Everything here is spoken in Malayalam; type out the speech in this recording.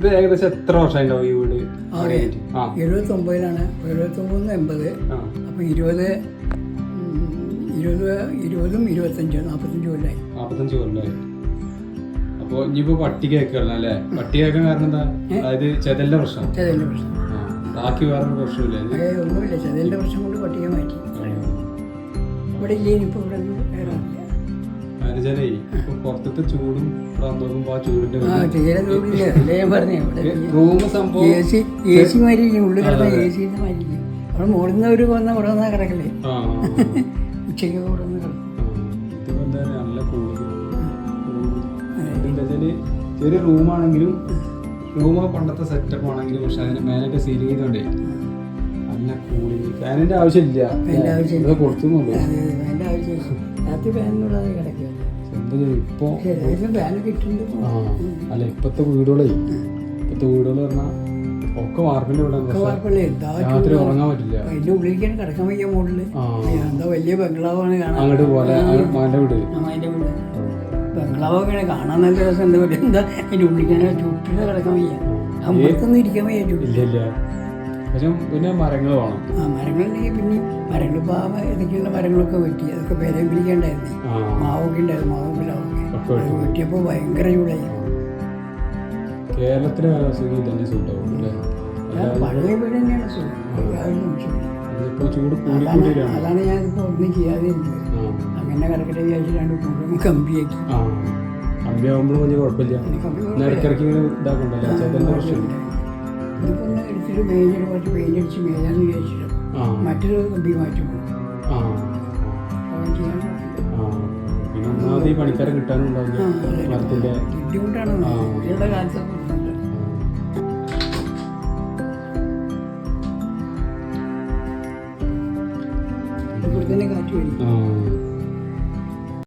ഇത് ഏകദേശം എത്ര വർഷമായിട്ടുണ്ടാവും ഈ വീട്? 79-ലാണ്. 79 80. അപ്പൊ 20 20 25 45 കൊല്ലായി. 45 കൊല്ലായി. അപ്പൊ ഇനിയിപ്പോ പട്ടിക വെക്കണം അല്ലേ? പട്ടിക വെക്കാൻ കാരണം എന്താ? അതായത് ചെതലിന്റെ പ്രശ്നം. ചെതലിന്റെ പ്രശ്നം. ബാക്കി വേറെ പ്രശ്നമില്ല. ഒന്നുമില്ല, ചെതലിന്റെ പ്രശ്നം കൊണ്ട് പട്ടിക മാറ്റി. ഇവിടെ ഇല്ലേ ഇനിയിപ്പോ ഇവിടെ പുറത്തത്തെ ചൂടും നോക്കുമ്പോ ആ ചൂടിന്റെ എ സി മാതിരിക്കും, ഉള്ളിൽ കിടന്ന എ സിന്റെ മാതിരിക്കും. അവിടെ മുകളിൽ നിന്ന് ഒരു വന്ന ഇവിടെ വന്നാൽ കിടക്കല്ലേ, ഉച്ചയ്ക്ക് ഇവിടെ വന്ന് കിടക്കും. നല്ല ചെറിയ റൂമാണെങ്കിലും പണ്ടത്തെ സെറ്റപ്പ് ആണെങ്കിലും പക്ഷെ അതിന് മേലൊക്കെ സീലിംഗ് ചെയ്തോണ്ടേ നല്ല കൂളിങ്. ഫാനിന്റെ ആവശ്യമില്ല, കൊടുത്തുന്നുള്ളൂ. അതിന്റെ ആവശ്യമില്ല, രാത്രി ഫാനിനോടാതെ കിടക്കുക. ഇപ്പൊ അല്ല ഇപ്പത്തെ വീടുകളെ പറഞ്ഞാൽ ഒക്കെ വാർപ്പിന്റെ വീടാണ്. രാത്രി ഉറങ്ങാൻ പറ്റില്ല. അതിന്റെ ഉള്ളിലേക്കാണ് കിടക്കാൻ വയ്യ. മുകളില് എന്താ വലിയ ബംഗ്ലാവാണ് കാണാൻ. അങ്ങോട്ട് പോലെ മാന്റെ വീട്, അതിന്റെ വീട് ബംഗ്ലാവൊക്കെ കാണാൻ നല്ല രസം. എന്താ പറയുക, എന്താ അതിന്റെ ഉള്ളിലേക്കാണ് ചുട്ടിട്ട് കിടക്കാൻ വയ്യ. അമ്പലത്തൊന്നും ഇരിക്കാൻ വയ്യ. ഇല്ല. പക്ഷെ പിന്നെ മരങ്ങൾ വേണം. മരങ്ങളുണ്ടെങ്കിൽ പിന്നെ മരങ്ങൾ ഇതൊക്കെയുള്ള മരങ്ങളൊക്കെ വെട്ടി അതൊക്കെ പേരയും പിടിക്കേണ്ടായിരുന്നു. മാവൊക്കെ ഉണ്ടായിരുന്നു, മാവും പിലാവൊക്കെ വെട്ടിയപ്പോൾ ഭയങ്കര ചൂടായി. കേരളത്തിലെ കാലാവസ്ഥയ്ക്ക് ഇതന്നെ സൂട്ടാവും അല്ലേ? പഴയ വീട് തന്നെയാണ് സുഖം. ചൂട് അതാണ് ഞാനിപ്പോ ഒന്നും ചെയ്യാതെ അങ്ങനെ കിടക്കട്ടെ വിചാരിച്ചിട്ടാണ് കൂടുതലും കമ്പിയാക്കി. കമ്പിയാകുമ്പോഴും വലിയ കുഴപ്പമില്ല. ഇടയ്ക്കിടയ്ക്ക് ഇതാക്കണ്ടല്ലോ, ചെതലിന്റെ പ്രശ്നം. ഇതിപ്പോ ഒന്ന് എടുത്തിട്ട് മേഞ്ഞൊരു കുറച്ച് പെയിൻ്റടിച്ച് മേയാന്ന് വിചാരിച്ചിട്ട് മറ്റൊരു കമ്പി മാറ്റും. പിന്നെ ഒന്നാമത് ഈ പണിക്കാരെ കിട്ടാനും ഉണ്ടാവില്ല. ബുദ്ധിമുട്ടാണ് ഇവരുടെ കാലത്തൊക്കെ. ഇവിടെ തന്നെ കാറ്റ് വരും.